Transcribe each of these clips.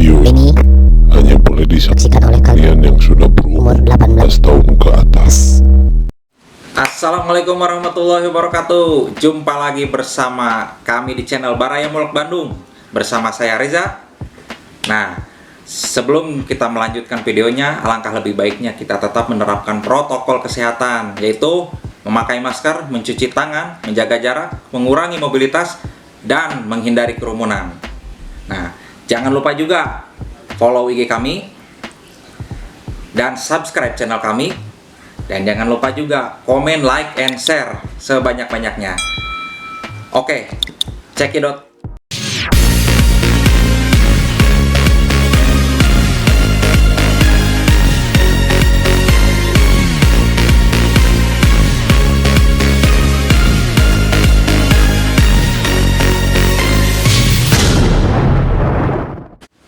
Video ini hanya boleh disaksikan oleh kalian yang sudah berumur 18 tahun ke atas. Assalamualaikum warahmatullahi wabarakatuh. Jumpa lagi bersama kami di channel Baraya Mulk Bandung. Bersama saya Reza. Nah, sebelum kita melanjutkan videonya, alangkah lebih baiknya kita tetap menerapkan protokol kesehatan, yaitu memakai masker, mencuci tangan, menjaga jarak, mengurangi mobilitas, dan menghindari kerumunan. Nah, jangan lupa juga follow IG kami dan subscribe channel kami. Dan jangan lupa juga komen, like, and share sebanyak-banyaknya. Oke, cekidot.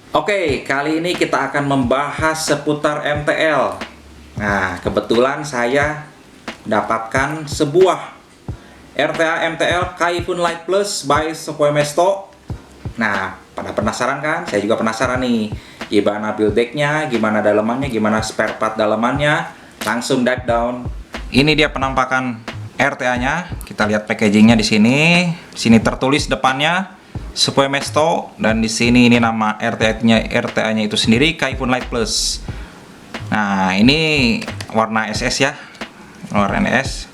Oke, kali ini kita akan membahas seputar MTL. Nah, kebetulan saya dapatkan sebuah RTA MTL Kaifun Light Plus by Sepoi Mesto. Nah, pada penasaran kan? Saya juga penasaran nih. Gimana build decknya, gimana dalemannya, gimana spare part dalemannya. Langsung dive down. Ini dia penampakan RTA-nya. Kita lihat packagingnya di sini. Di sini tertulis depannya Sepoi Mesto, dan di sini ini nama RTA-nya itu sendiri Kaifun Light Plus. Nah, ini warna SS ya, warna NS.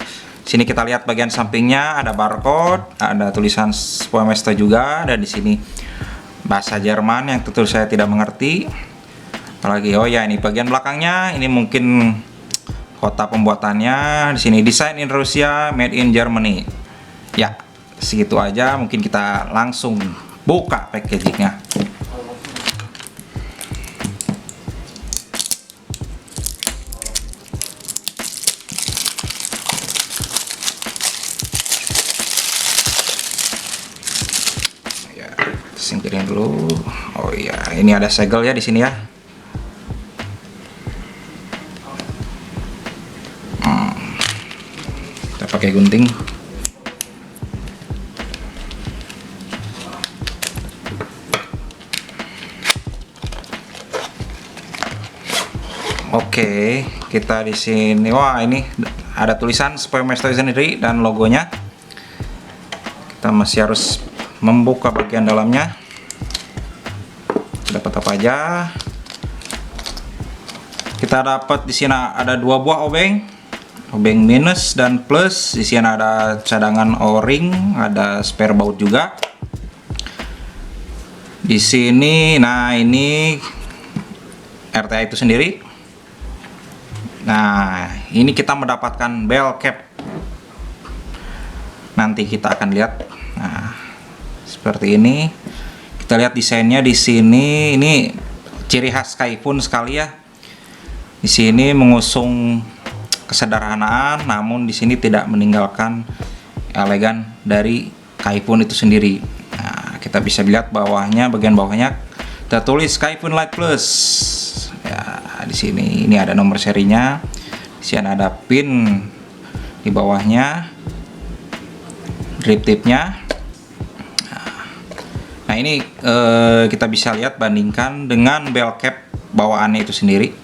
Sini kita lihat bagian sampingnya ada barcode, ada tulisan Sepoi Mesto juga, dan di sini bahasa Jerman yang tentu saya tidak mengerti. Apalagi, oh ya, ini bagian belakangnya, ini mungkin kota pembuatannya. Di sini design in Rusia, made in Germany. Ya, segitu aja. Mungkin kita langsung buka packagingnya. Ya, singkirin dulu. Oh iya, ini ada segel ya di sini ya. Kita pakai gunting. Oke, kita di sini. Wah, ini ada tulisan Sepoi Mesto sendiri dan logonya. Kita masih harus membuka bagian dalamnya. Dapat apa aja? Kita dapat di sini ada dua buah obeng minus dan plus. Di sini ada cadangan O-ring, ada spare baut juga. Di sini, nah ini RTA itu sendiri. Nah, ini kita mendapatkan bell cap. Nanti kita akan lihat. Nah, seperti ini. Kita lihat desainnya di sini. Ini ciri khas Kaifun sekali ya. Di sini mengusung kesederhanaan, namun di sini tidak meninggalkan elegan dari Kaifun itu sendiri. Nah, kita bisa lihat bawahnya, bagian bawahnya tertulis Kaifun Light Plus. Ya, di sini ini ada nomor serinya. Di sini ada pin di bawahnya, drip tipnya. Nah, ini kita bisa lihat bandingkan dengan bell cap bawaannya itu sendiri.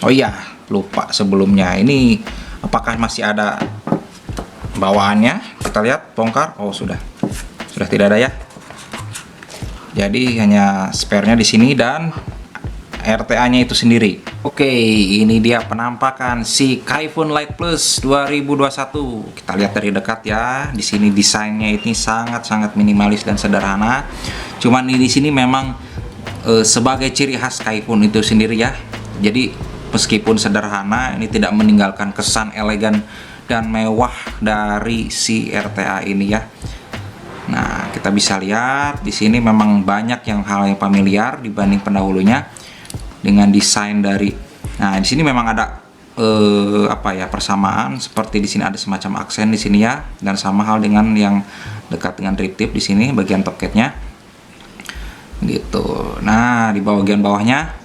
Oh iya, lupa sebelumnya. Ini apakah masih ada bawaannya? Kita lihat, bongkar. Oh, sudah tidak ada ya. Jadi hanya spare-nya di sini dan RTA-nya itu sendiri. Oke, ini dia penampakan si Kaifun Light Plus 2021. Kita lihat dari dekat ya. Di sini desainnya ini sangat-sangat minimalis dan sederhana. Cuman di sini memang sebagai ciri khas Kaifun itu sendiri ya. Jadi meskipun sederhana, ini tidak meninggalkan kesan elegan dan mewah dari si RTA ini ya. Nah, kita bisa lihat di sini memang banyak hal yang familiar dibanding pendahulunya dengan desain dari. Nah, di sini memang ada persamaan, seperti di sini ada semacam aksen di sini ya, dan sama hal dengan yang dekat dengan drip tip di sini bagian top catnya. Gitu. Nah, di bagian bawahnya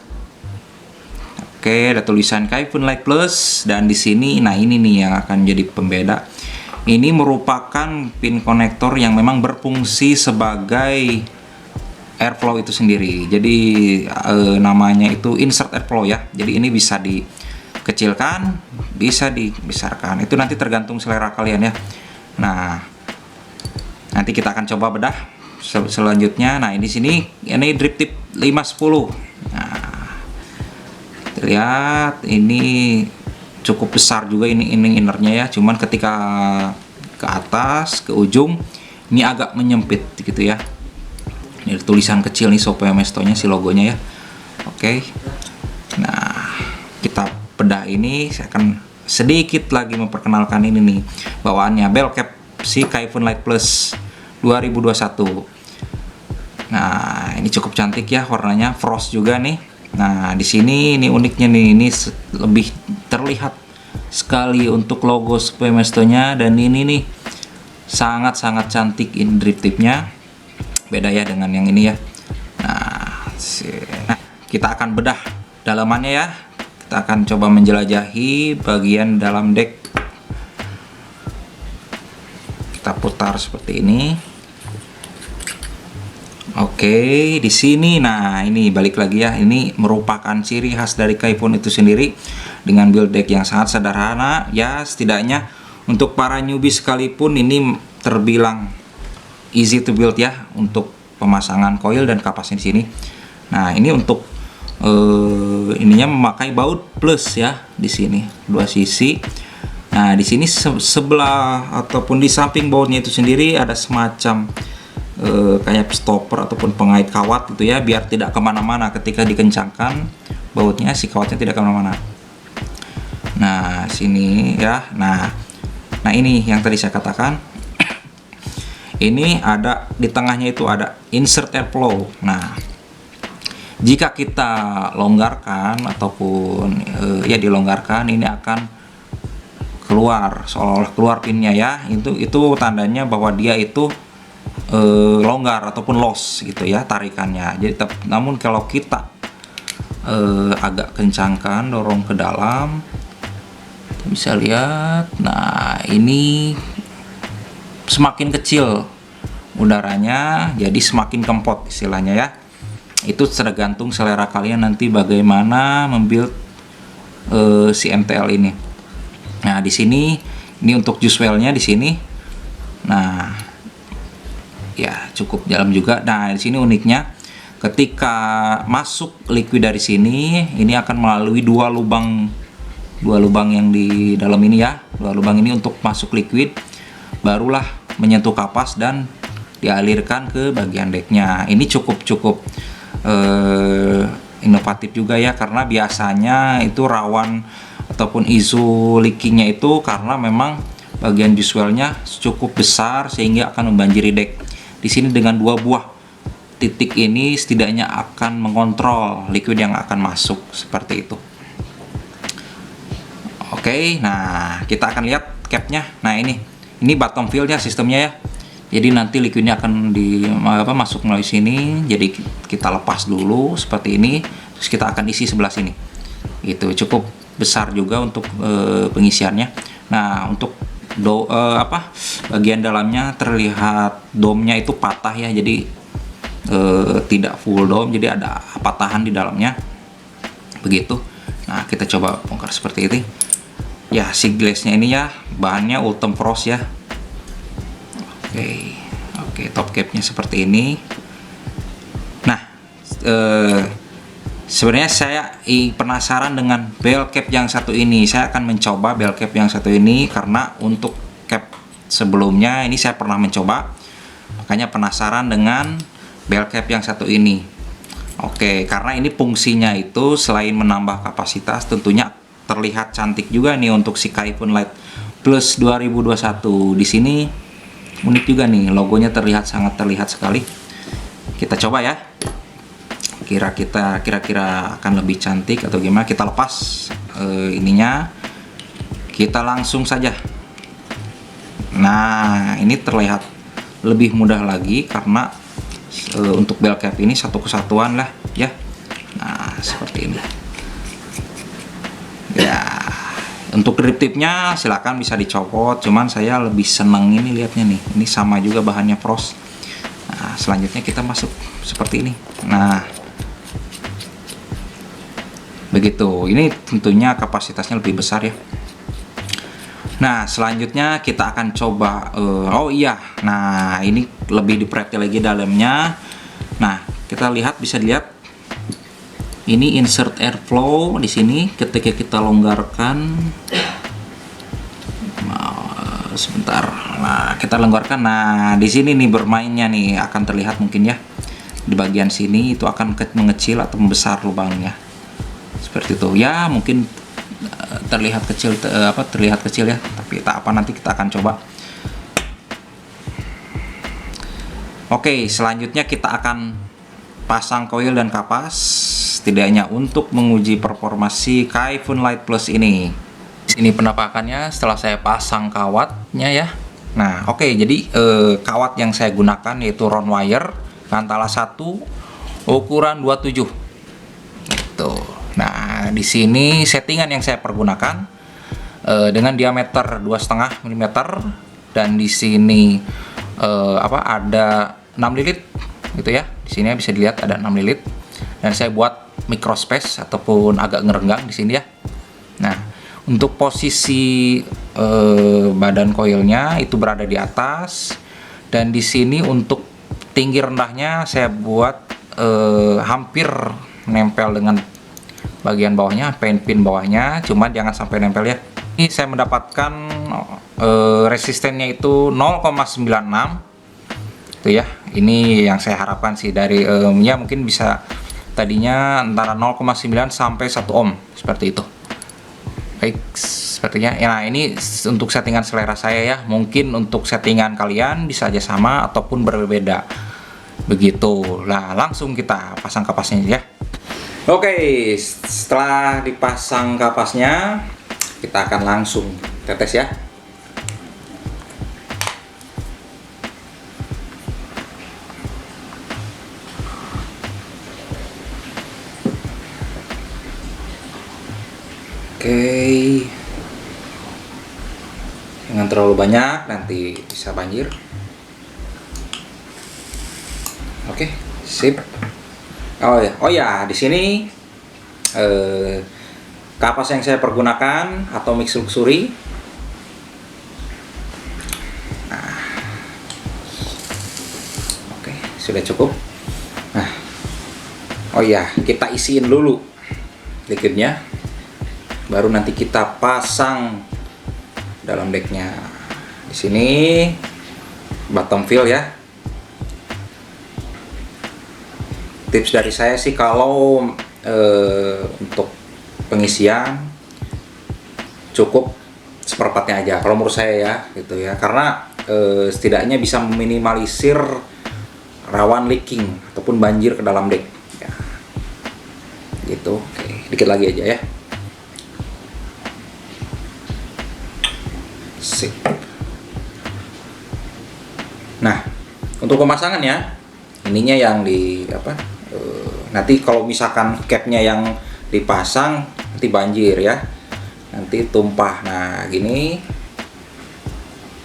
oke, ada tulisan Kaifun Light Plus, dan di sini nah ini nih yang akan jadi pembeda. Ini merupakan pin konektor yang memang berfungsi sebagai airflow itu sendiri. Jadi namanya itu insert airflow ya. Jadi ini bisa dikecilkan, bisa dibesarkan. Itu nanti tergantung selera kalian ya. Nah, nanti kita akan coba bedah selanjutnya. Nah, di sini ini drip tip 510. Nah, lihat ini cukup besar juga ini innernya ya. Cuman ketika ke atas, ke ujung ini agak menyempit gitu ya. Ini tulisan kecil nih Shopee Mesto-nya, si logonya ya. Oke. Nah, kita bedah ini. Saya akan sedikit lagi memperkenalkan ini nih bawaannya, bell cap si Kaifun Light Plus 2021. Nah, ini cukup cantik ya warnanya, frost juga nih. Nah, di sini ini uniknya nih, ini lebih terlihat sekali untuk logo Shopee Mesto-nya, dan ini nih sangat-sangat cantik ini drip tipnya. Beda ya dengan yang ini ya. Nah, kita akan bedah dalamannya ya. Kita akan coba menjelajahi bagian dalam deck. Kita putar seperti ini. Oke, di sini nah ini balik lagi ya. Ini merupakan ciri khas dari Kaifun itu sendiri dengan build deck yang sangat sederhana ya. Setidaknya untuk para newbie sekalipun ini terbilang easy to build ya untuk pemasangan coil dan kapasnya di sini. Nah, ini untuk ininya memakai baut plus ya di sini dua sisi. Nah, di sini sebelah ataupun di samping bautnya itu sendiri ada semacam kayak stopper ataupun pengait kawat gitu ya, biar tidak kemana-mana ketika dikencangkan bautnya, si kawatnya tidak kemana-mana. Nah, sini ya. Nah ini yang tadi saya katakan. Ini ada di tengahnya itu ada insert airflow. Nah, jika kita longgarkan ataupun ya dilonggarkan, ini akan keluar seolah-olah keluar pinnya ya. Itu tandanya bahwa dia itu longgar ataupun loss gitu ya tarikannya. Jadi namun kalau kita agak kencangkan, dorong ke dalam, bisa lihat. Nah, ini semakin kecil udaranya, jadi semakin kempot istilahnya ya. Itu tergantung selera kalian nanti bagaimana membuild si MTL ini. Nah, di sini ini untuk juice well-nya di sini. Nah, ya cukup dalam juga. Nah, di sini uniknya ketika masuk liquid dari sini, ini akan melalui dua lubang yang di dalam ini ya. Dua lubang ini untuk masuk liquid, barulah menyentuh kapas dan dialirkan ke bagian decknya. Ini cukup inovatif juga ya, karena biasanya itu rawan ataupun isu leakingnya itu karena memang bagian juice well-nya cukup besar sehingga akan membanjiri deck. Di sini dengan dua buah titik ini setidaknya akan mengontrol liquid yang akan masuk seperti itu. Oke, nah kita akan lihat capnya. Nah, ini bottom fill-nya sistemnya ya. Jadi nanti liquidnya akan masuk melalui sini. Jadi kita lepas dulu seperti ini, terus kita akan isi sebelah sini. Itu cukup besar juga untuk pengisiannya. Nah, untuk bagian dalamnya terlihat dome-nya itu patah ya. Jadi tidak full dome, jadi ada patahan di dalamnya. Begitu. Nah, kita coba bongkar seperti ini. Ya, si glass-nya ini ya bahannya Ultem Frost ya. Oke, top cap-nya seperti ini. Nah, sebenarnya saya penasaran dengan bell cap yang satu ini. Saya akan mencoba bell cap yang satu ini karena untuk cap sebelumnya ini saya pernah mencoba. Makanya penasaran dengan bell cap yang satu ini. Oke, karena ini fungsinya itu selain menambah kapasitas, tentunya terlihat cantik juga nih untuk si Kaifun Light Plus 2021. Di sini unik juga nih, logonya sangat terlihat sekali. Kita coba ya. Kira-kira akan lebih cantik atau gimana? Kita lepas ininya. Kita langsung saja. Nah, ini terlihat lebih mudah lagi karena untuk bell cap ini satu kesatuan lah ya. Nah, seperti ini. Ya, untuk grip tipnya silakan bisa dicopot, cuman saya lebih seneng ini lihatnya nih. Ini sama juga bahannya frost. Nah, selanjutnya kita masuk seperti ini. Nah, begitu. Ini tentunya kapasitasnya lebih besar ya. Nah, selanjutnya kita akan coba oh iya. Nah, ini lebih diperhati lagi dalamnya. Nah, kita lihat, bisa dilihat ini insert airflow di sini. Ketika kita longgarkan, sebentar. Nah, kita longgarkan. Nah, di sini nih bermainnya nih akan terlihat mungkin ya. Di bagian sini itu akan mengecil atau membesar lubangnya. Seperti itu. Ya, mungkin terlihat kecil terlihat kecil ya, tapi tak apa, nanti kita akan coba. Oke, selanjutnya kita akan pasang koil dan kapas, setidaknya untuk menguji performa si Kaifun Light Plus ini. Ini penampakannya setelah saya pasang kawatnya ya. Nah, oke, jadi kawat yang saya gunakan yaitu round wire Kantala 1 ukuran 27. Gitu. Nah, di sini settingan yang saya pergunakan dengan diameter 2,5 mm, dan di sini ada 6 lilit gitu ya. Di sini bisa dilihat ada 6 lilit, dan saya buat micro space ataupun agak ngerenggang di sini ya. Nah, untuk posisi badan koilnya itu berada di atas, dan di sini untuk tinggi rendahnya saya buat hampir nempel dengan bagian bawahnya, pin bawahnya, cuma jangan sampai nempel ya. Ini saya mendapatkan resistennya itu 0,96 itu ya. Ini yang saya harapkan sih dari ya, mungkin bisa tadinya antara 0,9 sampai 1 ohm seperti itu. Baik, sepertinya ya. Nah, ini untuk settingan selera saya ya. Mungkin untuk settingan kalian bisa aja sama ataupun berbeda. Begitu. Nah, langsung kita pasang kapasnya ya. Oke, setelah dipasang kapasnya, kita akan langsung tetes ya. Oke, jangan terlalu banyak, nanti bisa banjir. Oke, sip. Oh ya, di sini kapas yang saya pergunakan Atomic Luxury. Nah, oke, sudah cukup. Nah, oh ya, kita isiin dulu liquidnya, baru nanti kita pasang dalam decknya. Di sini bottom fill ya. Tips dari saya sih, kalau untuk pengisian cukup seperempatnya aja kalau menurut saya ya, gitu ya, karena setidaknya bisa meminimalisir rawan leaking ataupun banjir ke dalam deck ya. Gitu. Oke, dikit lagi aja ya. Sip. Nah, untuk pemasangannya, ininya yang di nanti kalau misalkan capnya yang dipasang nanti banjir ya, nanti tumpah. Nah, gini,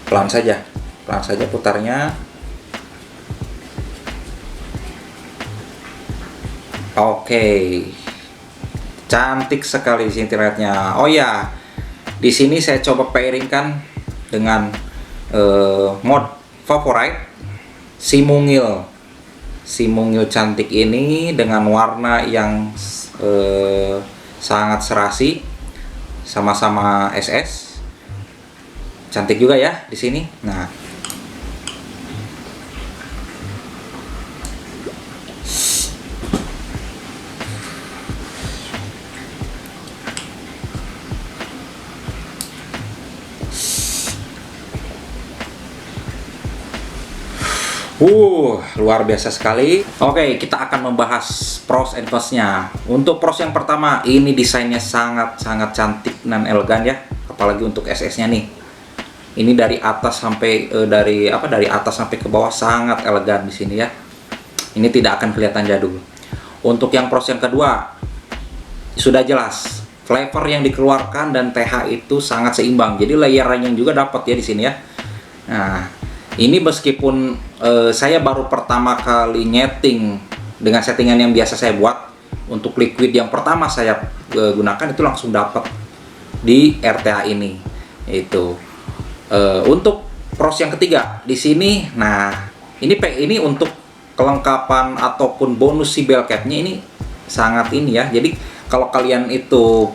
pelan saja putarnya. Oke, cantik sekali di sini terlihatnya. Oh ya, di sini saya coba pairingkan dengan mode favorite si mungil cantik ini dengan warna yang sangat serasi, sama-sama SS, cantik juga ya di sini. Nah, luar biasa sekali. Oke, kita akan membahas pros and cons-nya. Untuk pros yang pertama, ini desainnya sangat cantik dan elegan ya, apalagi untuk SS-nya nih. Ini dari atas sampai dari atas sampai ke bawah sangat elegan di sini ya. Ini tidak akan kelihatan jadul. Untuk yang pros yang kedua, sudah jelas flavor yang dikeluarkan dan TH itu sangat seimbang. Jadi layernya juga dapat ya di sini ya. Nah, ini meskipun saya baru pertama kali nyeting dengan settingan yang biasa saya buat. Untuk liquid yang pertama saya gunakan itu langsung dapat di RTA ini. Itu untuk pros yang ketiga di sini. Nah, ini untuk kelengkapan ataupun bonus si bell cap-nya ini sangat ini ya. Jadi kalau kalian itu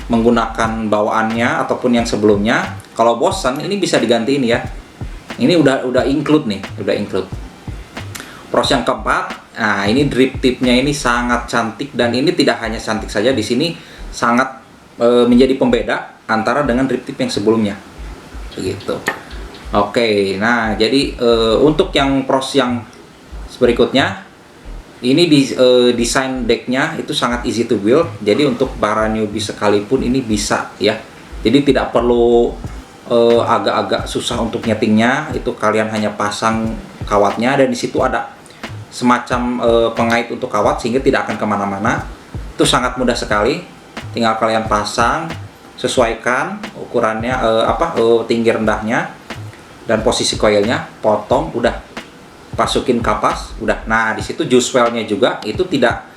menggunakan bawaannya ataupun yang sebelumnya, kalau bosan ini bisa diganti ini ya. Ini udah include nih, udah include. Pros yang keempat, nah ini drip tipnya ini sangat cantik, dan ini tidak hanya cantik saja, di sini sangat menjadi pembeda antara dengan drip tip yang sebelumnya. Begitu. Oke, nah jadi untuk yang pros yang berikutnya, ini desain decknya itu sangat easy to build. Jadi untuk para newbie sekalipun ini bisa ya. Jadi tidak perlu agak-agak susah untuk nyetingnya. Itu kalian hanya pasang kawatnya, dan di situ ada semacam pengait untuk kawat sehingga tidak akan kemana-mana. Itu sangat mudah sekali. Tinggal kalian pasang, sesuaikan ukurannya tinggi rendahnya dan posisi coilnya, potong, udah masukin kapas, udah. Nah, di situ juice well-nya juga itu tidak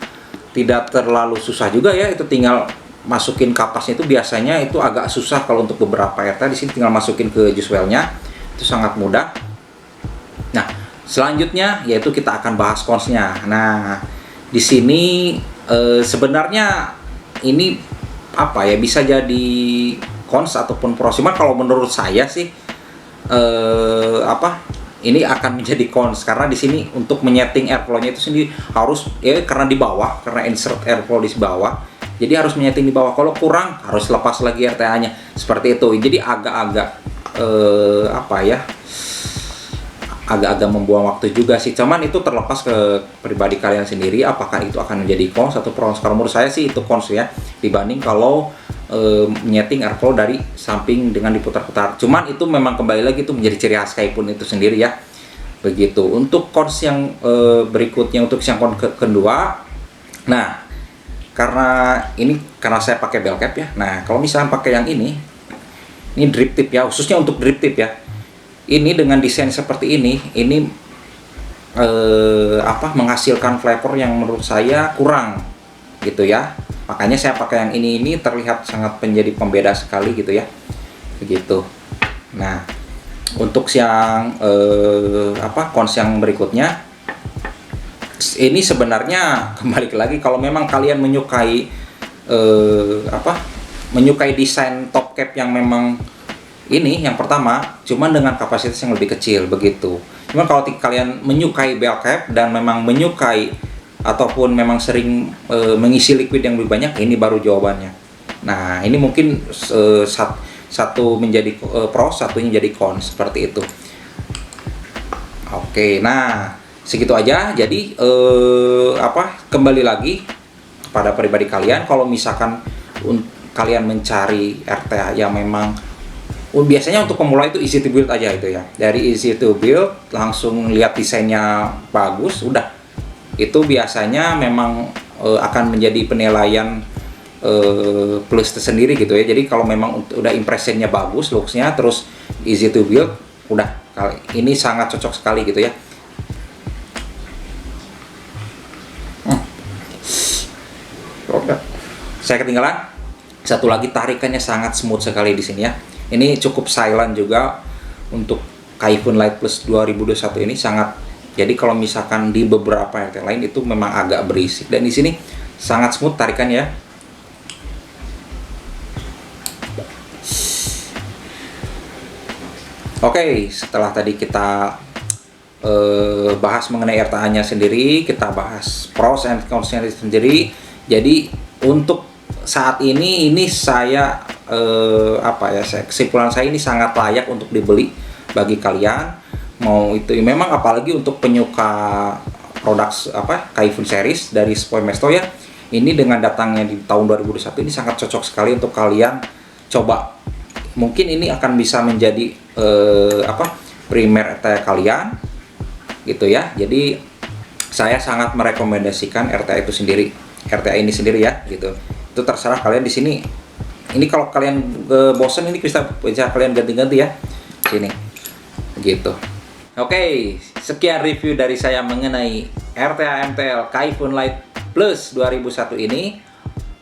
terlalu susah juga ya. Itu tinggal masukin kapasnya, itu biasanya itu agak susah kalau untuk beberapa RTA. Di sini tinggal masukin ke juice well-nya, itu sangat mudah. Nah, selanjutnya yaitu kita akan bahas cons-nya. Nah, di sini sebenarnya ini apa ya, bisa jadi cons ataupun pros. Cuma kalau menurut saya sih ini akan menjadi cons, karena di sini untuk menyeting airflow-nya itu sendiri harus karena di bawah, karena insert airflow di bawah, jadi harus menyeting di bawah. Kalau kurang harus lepas lagi RTA-nya seperti itu. Jadi agak-agak agak-agak membuang waktu juga sih. Cuman itu terlepas ke pribadi kalian sendiri, apakah itu akan menjadi cons atau pros. Kalau menurut saya sih itu cons ya, dibanding kalau nyeting airflow dari samping dengan diputar-putar. Cuman itu memang kembali lagi itu menjadi ciri khas Kaifun itu sendiri ya. Begitu. Untuk cons yang berikutnya, untuk yang cons kedua, nah karena saya pakai bell cap ya. Nah, kalau misalnya pakai yang ini drip tip ya, khususnya untuk drip tip ya. Ini dengan desain seperti ini menghasilkan flavor yang menurut saya kurang gitu ya. Makanya saya pakai yang ini terlihat sangat menjadi pembeda sekali gitu ya. Begitu. Nah, untuk yang cons yang berikutnya, ini sebenarnya kembali lagi, kalau memang kalian menyukai menyukai desain top cap yang memang ini yang pertama, cuman dengan kapasitas yang lebih kecil begitu. Cuman kalau kalian menyukai bell cap dan memang menyukai ataupun memang sering mengisi liquid yang lebih banyak, ini baru jawabannya. Nah, ini mungkin satu menjadi pros, satunya jadi cons, seperti itu. Oke, nah segitu aja. Jadi kembali lagi kepada pribadi kalian. Kalau misalkan kalian mencari RTA yang memang biasanya untuk pemula itu easy to build aja itu ya. Dari easy to build langsung lihat desainnya bagus, udah. Itu biasanya memang akan menjadi penilaian plus tersendiri gitu ya. Jadi kalau memang udah impressionnya bagus, looksnya, terus easy to build, udah ini sangat cocok sekali gitu ya. Saya ketinggalan. Satu lagi, tarikannya sangat smooth sekali di sini ya. Ini cukup silent juga untuk Kaifun Light Plus 2021 ini sangat. Jadi kalau misalkan di beberapa RT lain itu memang agak berisik, dan di sini sangat smooth tarikannya. Oke, setelah tadi kita bahas mengenai RTA-nya sendiri, kita bahas pros and cons-nya sendiri. Jadi untuk saat ini saya kesimpulan saya ini sangat layak untuk dibeli bagi kalian. Mau itu memang apalagi untuk penyuka produk Kaifun series dari Spoi Mesto ya. Ini dengan datangnya di tahun 2021 ini sangat cocok sekali untuk kalian coba. Mungkin ini akan bisa menjadi primer RTA kalian gitu ya. Jadi saya sangat merekomendasikan RTA itu sendiri, RTA ini sendiri ya gitu. Itu terserah kalian di sini. Ini kalau kalian bosan ini bisa kalian ganti-ganti ya sini gitu. Oke, sekian review dari saya mengenai RTA MTL Kaifun Light Plus 2001 ini.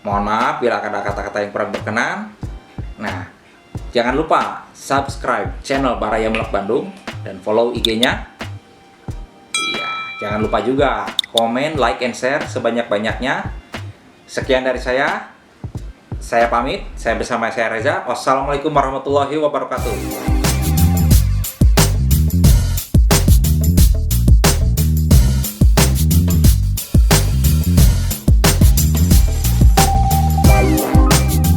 Mohon maaf bila ada kata-kata yang kurang berkenan. Nah, jangan lupa subscribe channel Baraya Mulak Bandung dan follow IG-nya. Iya, jangan lupa juga komen, like, and share sebanyak-banyaknya. Sekian dari saya pamit. Saya bersama saya Reza. Wassalamualaikum warahmatullahi wabarakatuh.